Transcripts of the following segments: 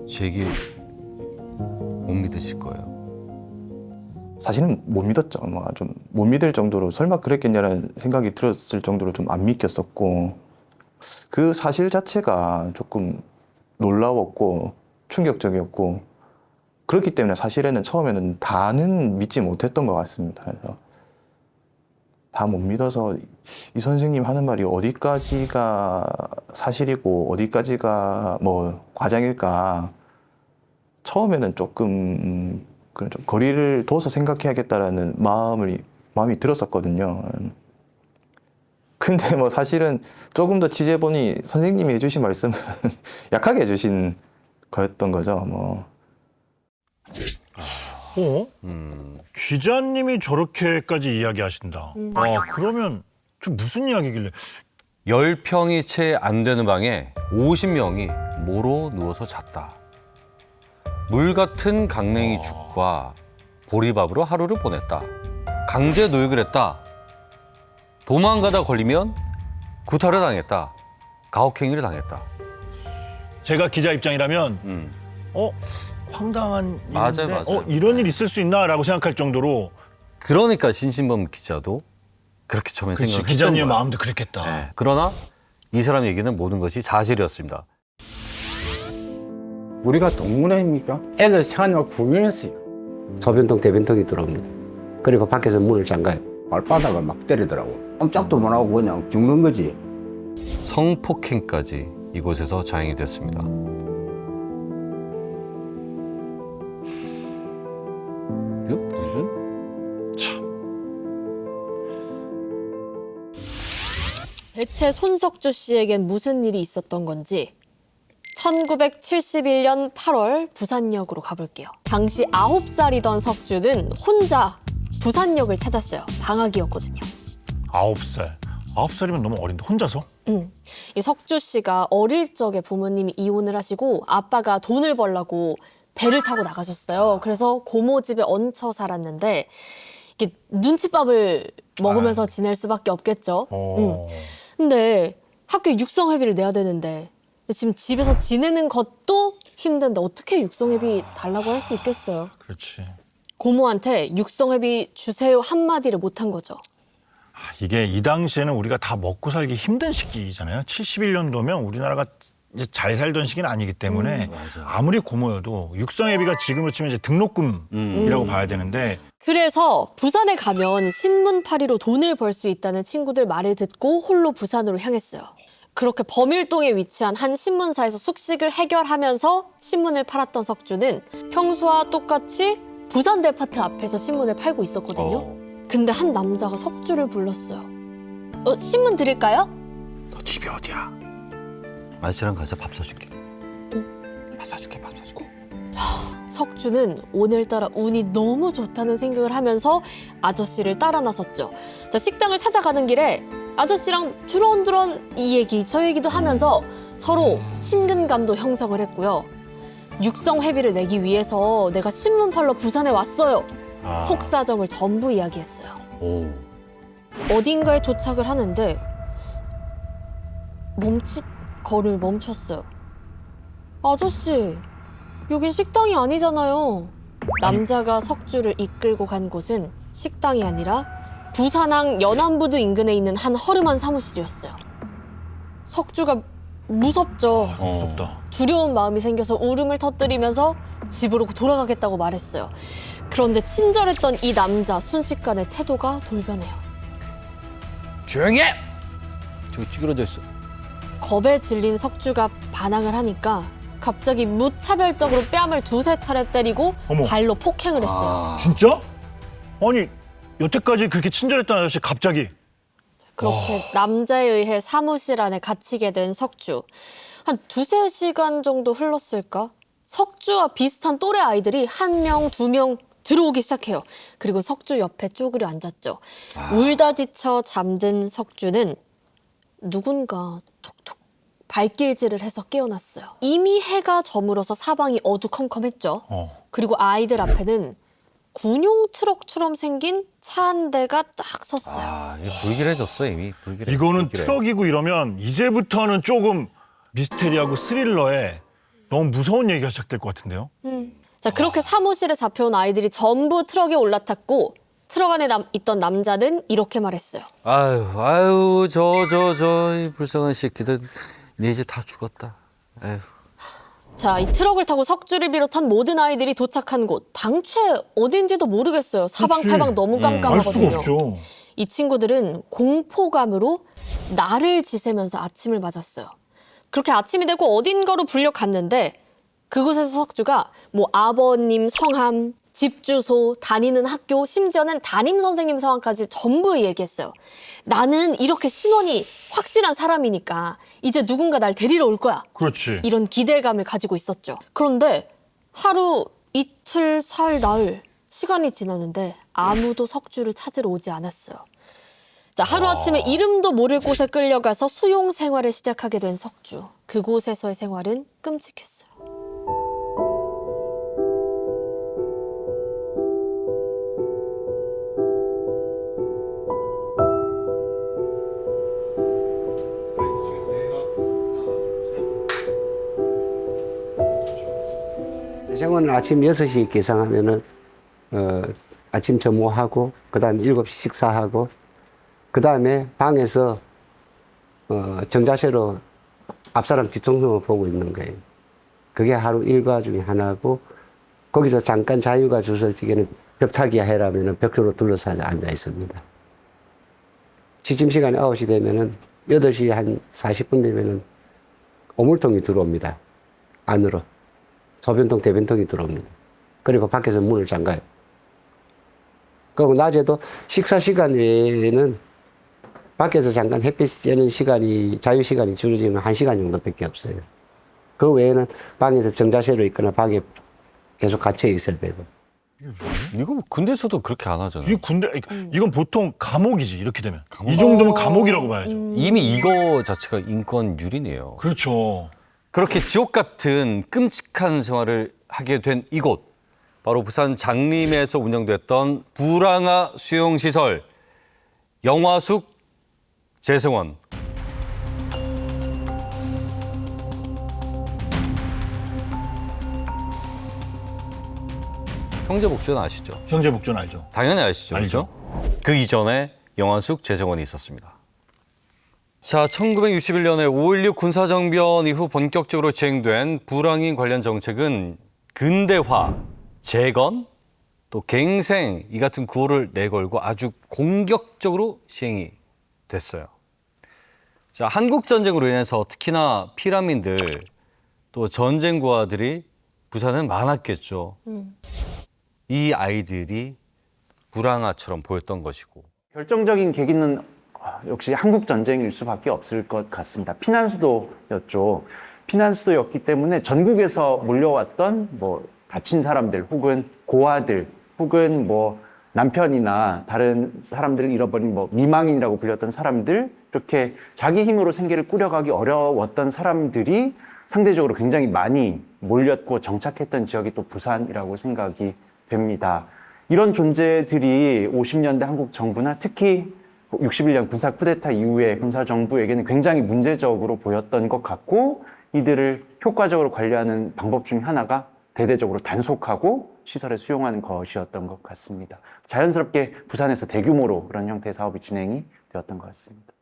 제 얘기 못 믿으실 거예요. 사실은 못 믿었죠. 좀 못 믿을 정도로 설마 그랬겠냐라는 생각이 들었을 정도로 좀 안 믿겼었고 그 사실 자체가 조금 놀라웠고 충격적이었고 그렇기 때문에 사실에는 처음에는 다는 믿지 못했던 것 같습니다. 그래서 다 못 믿어서 이 선생님 하는 말이 어디까지가 사실이고 어디까지가 뭐 과장일까 처음에는 조금 좀 거리를 둬서 생각해야겠다라는 마음이 들었었거든요. 근데 뭐 사실은 조금 더 취재해보니 선생님이 해주신 말씀은 약하게 해주신 거였던 거죠. 뭐. 기자님이 저렇게까지 이야기하신다. 그러면 좀 무슨 이야기길래? 10평이 채 안 되는 방에 50명이 모로 누워서 잤다. 물 같은 강냉이 죽과 보리밥으로 하루를 보냈다. 강제 노역을 했다. 도망가다 걸리면 구타를 당했다. 가혹행위를 당했다. 제가 기자 입장이라면 황당한 맞아요, 일인데 맞아요. 이런 일 있을 수 있나라고 생각할 정도로 그러니까 신신범 기자도 그렇게 처음에 그치, 생각했던 기자님의 거예요. 마음도 그랬겠다. 네. 그러나 이 사람 얘기는 모든 것이 사실이었습니다. 우리가 동문회입니까? 애들 생활을 구경했어요. 소변통, 대변통이 들어옵니다. 그리고 밖에서 문을 잠가요. 발바닥을 막 때리더라고. 꼼짝도 못 하고 그냥 죽는 거지. 성폭행까지 이곳에서 자행이 됐습니다. 이거 무슨? 대체 손석주 씨에겐 무슨 일이 있었던 건지 1971년 8월 부산역으로 가볼게요. 당시 9살이던 석주는 혼자 부산역을 찾았어요. 방학이었거든요. 9살. 9살이면 너무 어린데 혼자서? 이 석주 씨가 어릴 적에 부모님이 이혼을 하시고 아빠가 돈을 벌려고 배를 타고 나가셨어요. 그래서 고모 집에 얹혀 살았는데 이게 눈칫밥을 먹으면서 지낼 수밖에 없겠죠. 근데 학교에 육성회비를 내야 되는데 지금 집에서 지내는 것도 힘든데 어떻게 육성회비 달라고 할 수 있겠어요. 그렇지. 고모한테 육성회비 주세요 한마디를 못한 거죠. 이게 이 당시에는 우리가 다 먹고 살기 힘든 시기잖아요. 71년도면 우리나라가 이제 잘 살던 시기는 아니기 때문에 아무리 고모여도 육성회비가 지금으로 치면 이제 등록금이라고 봐야 되는데 그래서 부산에 가면 신문파리로 돈을 벌 수 있다는 친구들 말을 듣고 홀로 부산으로 향했어요. 그렇게 범일동에 위치한 한 신문사에서 숙식을 해결하면서 신문을 팔았던 석주는 평소와 똑같이 부산 데파트 앞에서 신문을 팔고 있었거든요. 근데 한 남자가 석주를 불렀어요. 신문 드릴까요? 너 집이 어디야? 아저씨랑 가자 밥 사줄게. 밥 사줄게. 석주는 오늘따라 운이 너무 좋다는 생각을 하면서 아저씨를 따라 나섰죠. 자, 식당을 찾아가는 길에 아저씨랑 두런두런 이 얘기 저 얘기도 하면서 서로 친근감도 형성을 했고요. 육성회비를 내기 위해서 내가 신문 팔러 부산에 왔어요. 속사정을 전부 이야기했어요. 어딘가에 도착을 하는데 걸음을 멈췄어요. 아저씨, 여긴 식당이 아니잖아요. 남자가 석주를 이끌고 간 곳은 식당이 아니라 부산항 연안부두 인근에 있는 한 허름한 사무실이었어요. 석주가 무섭죠. 무섭다. 두려운 마음이 생겨서 울음을 터뜨리면서 집으로 돌아가겠다고 말했어요. 그런데 친절했던 이 남자 순식간에 태도가 돌변해요. 조용히 해! 저기 찌그러져 있어. 겁에 질린 석주가 반항을 하니까 갑자기 무차별적으로 뺨을 두세 차례 때리고 어머. 발로 폭행을 했어요. 진짜? 아니 여태까지 그렇게 친절했던 아저씨 갑자기 그렇게 남자에 의해 사무실 안에 갇히게 된 석주. 한 두세 시간 정도 흘렀을까? 석주와 비슷한 또래 아이들이 한 명, 두 명 들어오기 시작해요. 그리고 석주 옆에 쪼그려 앉았죠. 울다 지쳐 잠든 석주는 누군가 툭툭 발길질을 해서 깨어났어요. 이미 해가 저물어서 사방이 어두컴컴했죠. 그리고 아이들 앞에는 군용 트럭처럼 생긴 차 한 대가 딱 섰어요. 이거 불길해졌어 이미. 이거는 트럭이고 이러면 이제부터는 조금 미스테리하고 스릴러에 너무 무서운 얘기가 시작될 것 같은데요. 자, 그렇게 사무실에 잡혀온 아이들이 전부 트럭에 올라탔고 트럭 안에 있던 남자는 이렇게 말했어요. 아유, 이 불쌍한 새끼들. 네 이제 다 죽었다. 아유. 자, 이 트럭을 타고 석주를 비롯한 모든 아이들이 도착한 곳, 당최 어딘지도 모르겠어요. 사방팔방 너무 알 수가 깜깜하거든요. 없죠. 이 친구들은 공포감으로 날을 지새면서 아침을 맞았어요. 그렇게 아침이 되고 어딘가로 불려갔는데 그곳에서 석주가 뭐 아버님 성함, 집 주소, 다니는 학교, 심지어는 담임 선생님 성함까지 전부 얘기했어요. 나는 이렇게 신원이 확실한 사람이니까 이제 누군가 날 데리러 올 거야. 그렇지. 이런 기대감을 가지고 있었죠. 그런데 하루, 이틀, 사흘, 나흘 시간이 지났는데 아무도 석주를 찾으러 오지 않았어요. 자, 하루아침에 이름도 모를 곳에 끌려가서 수용 생활을 시작하게 된 석주. 그곳에서의 생활은 끔찍했어요. 생활은 아침 6시 기상하면은 아침 점호하고 그다음에 7시 식사하고 그다음에 방에서 정자세로 앞사람 뒷동성을 보고 있는 거예요. 그게 하루 일과 중에 하나고 거기서 잠깐 자유가 주어질 적에는 벽타기 해라면은 벽으로 둘러싸여 앉아 있습니다. 취침 시간이 9시 되면은 8시 한 40분 되면은 오물통이 들어옵니다. 안으로. 소변통, 대변통이 들어옵니다. 그리고 밖에서 문을 잠가요. 그리고 낮에도 식사 시간 외에는 밖에서 잠깐 햇빛 쬐는 시간이, 자유 시간이 줄어지면 1시간 정도밖에 없어요. 그 외에는 방에서 정자세로 있거나 방에 계속 갇혀 있어야 되고. 이거 뭐 군대에서도 그렇게 안 하잖아요. 이 군대 이건 보통 감옥이지 이렇게 되면. 이 정도면 감옥이라고 봐야죠. 이미 이거 자체가 인권 유린이에요. 그렇죠. 그렇게 지옥 같은 끔찍한 생활을 하게 된 이곳. 바로 부산 장림에서 운영됐던 불황아 수용시설 영화숙 재생원. 형제복지원 아시죠? 형제복지원 알죠? 당연히 아시죠? 알죠. 그렇죠? 그 이전에 영화숙 재생원이 있었습니다. 자, 1961년에 5.16 군사정변 이후 본격적으로 시행된 불황인 관련 정책은 근대화, 재건, 또 갱생 이 같은 구호를 내걸고 아주 공격적으로 시행이 됐어요. 자, 한국전쟁으로 인해서 특히나 피난민들 또 전쟁 고아들이 부산은 많았겠죠. 이 아이들이 불황아처럼 보였던 것이고. 결정적인 계기는 역시 한국 전쟁일 수밖에 없을 것 같습니다. 피난 수도였죠. 피난 수도였기 때문에 전국에서 몰려왔던 뭐 다친 사람들 혹은 고아들 혹은 뭐 남편이나 다른 사람들을 잃어버린 뭐 미망인이라고 불렸던 사람들, 이렇게 자기 힘으로 생계를 꾸려가기 어려웠던 사람들이 상대적으로 굉장히 많이 몰렸고 정착했던 지역이 또 부산이라고 생각이 됩니다. 이런 존재들이 50년대 한국 정부나 특히 61년 군사 쿠데타 이후에 군사 정부에게는 굉장히 문제적으로 보였던 것 같고, 이들을 효과적으로 관리하는 방법 중 하나가 대대적으로 단속하고 시설에 수용하는 것이었던 것 같습니다. 자연스럽게 부산에서 대규모로 그런 형태의 사업이 진행이 되었던 것 같습니다.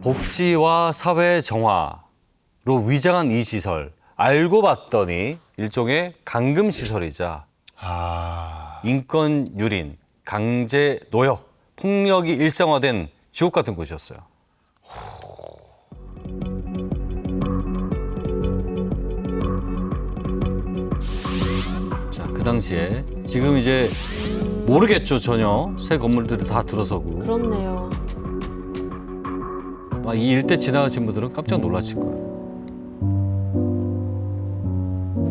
복지와 사회 정화로 위장한 이 시설, 알고 봤더니 일종의 감금 시설이자 인권 유린, 강제 노역, 폭력이 일상화된 지옥 같은 곳이었어요. 자, 그 당시에 지금 이제 모르겠죠, 전혀. 새 건물들이 다 들어서고. 그렇네요. 이 일대 지나가신 분들은 깜짝 놀라실 거예요.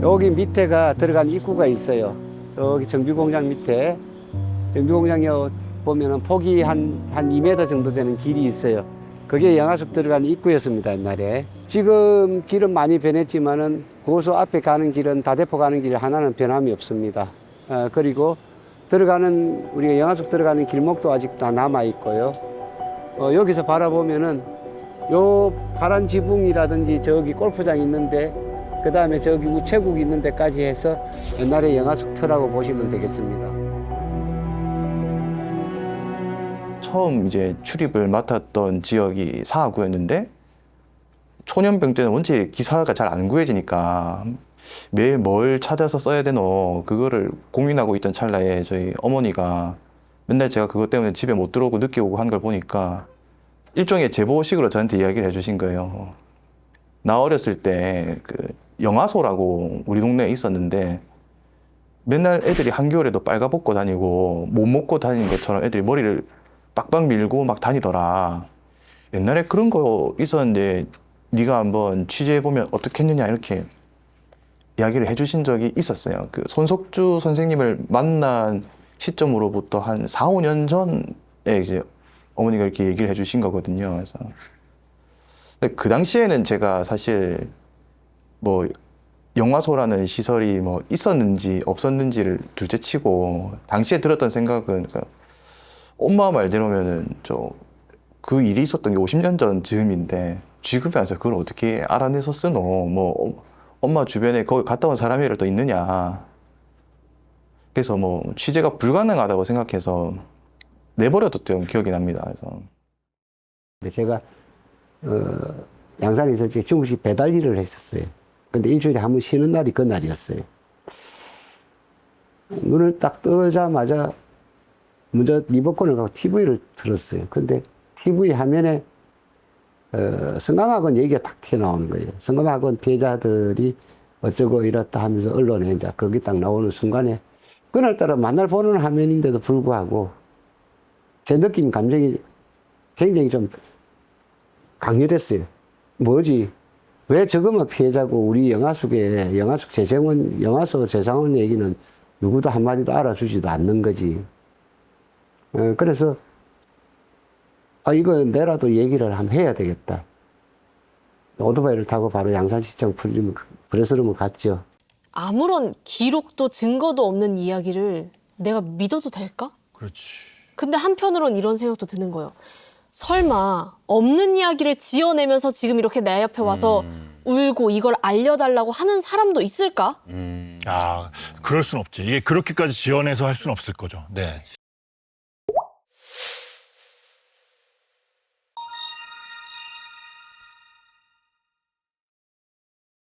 여기 밑에가 들어간 입구가 있어요. 저기 정비공장 밑에. 정비공장에 보면은 폭이 한 2m 정도 되는 길이 있어요. 그게 영화숙 들어간 입구였습니다, 옛날에. 지금 길은 많이 변했지만은 고소 앞에 가는 길은 다대포 가는 길 하나는 변함이 없습니다. 그리고 들어가는 우리가 영하숙 들어가는 길목도 아직 다 남아 있고요. 여기서 바라보면은 요 파란 지붕이라든지 저기 골프장 있는데 그 다음에 저기 우체국 있는 데까지 해서 옛날에 영하숙 터라고 보시면 되겠습니다. 처음 이제 출입을 맡았던 지역이 사하구였는데 초년병 때는 원체 기사가 잘 안 구해지니까 매일 뭘 찾아서 써야 되노 그거를 고민하고 있던 찰나에 저희 어머니가 맨날 제가 그것 때문에 집에 못 들어오고 늦게 오고 한 걸 보니까 일종의 제보식으로 저한테 이야기를 해주신 거예요. 나 어렸을 때 그 영화소라고 우리 동네에 있었는데 맨날 애들이 한겨울에도 빨가벗고 다니고 못 먹고 다니는 것처럼 애들이 머리를 빡빡 밀고 막 다니더라. 옛날에 그런 거 있었는데 네가 한번 취재해보면 어떻겠느냐 이렇게 이야기를 해주신 적이 있었어요. 그 손석주 선생님을 만난 시점으로부터 한 4, 5년 전에 이제 어머니가 이렇게 얘기를 해주신 거거든요. 그래서 근데 그 당시에는 제가 사실 뭐 영화소라는 시설이 뭐 있었는지 없었는지를 둘째치고 당시에 들었던 생각은 그러니까 엄마 말대로면은 그 일이 있었던 게 50년 전 즈음인데 지금에 와서 그걸 어떻게 알아내서 쓰노? 뭐 엄마 주변에 거기 갔다 온 사람이라도 또 있느냐? 그래서 뭐 취재가 불가능하다고 생각해서 내버려뒀던 기억이 납니다. 그래서 근데 제가 양산에 있을 때 중국식 배달 일을 했었어요. 근데 일주일에 한 번 쉬는 날이 그 날이었어요. 눈을 딱 뜨자마자 먼저 리모컨을 갖고 TV를 틀었어요. 근데 TV 화면에 성감학원 얘기가 딱 튀어나오는 거예요. 성감학원 피해자들이 어쩌고 이렇다 하면서 언론에 이제 거기 딱 나오는 순간에 그날따라 만날 보는 화면인데도 불구하고 제 느낌, 감정이 굉장히 좀 강렬했어요. 뭐지? 왜 저것만 피해자고 우리 영하숙에 영하숙 재생원, 영하소 재상원 얘기는 누구도 한마디도 알아주지도 않는 거지. 그래서 이거 내라도 얘기를 한번 해야 되겠다. 오토바이를 타고 바로 양산시청 브레스룸을 갔죠. 아무런 기록도 증거도 없는 이야기를 내가 믿어도 될까? 그렇지. 근데 한편으론 이런 생각도 드는 거예요. 설마 없는 이야기를 지어내면서 지금 이렇게 내 옆에 와서 울고 이걸 알려달라고 하는 사람도 있을까? 아, 그럴 순 없지. 이게 그렇게까지 지어내서 할 수는 없을 거죠. 네.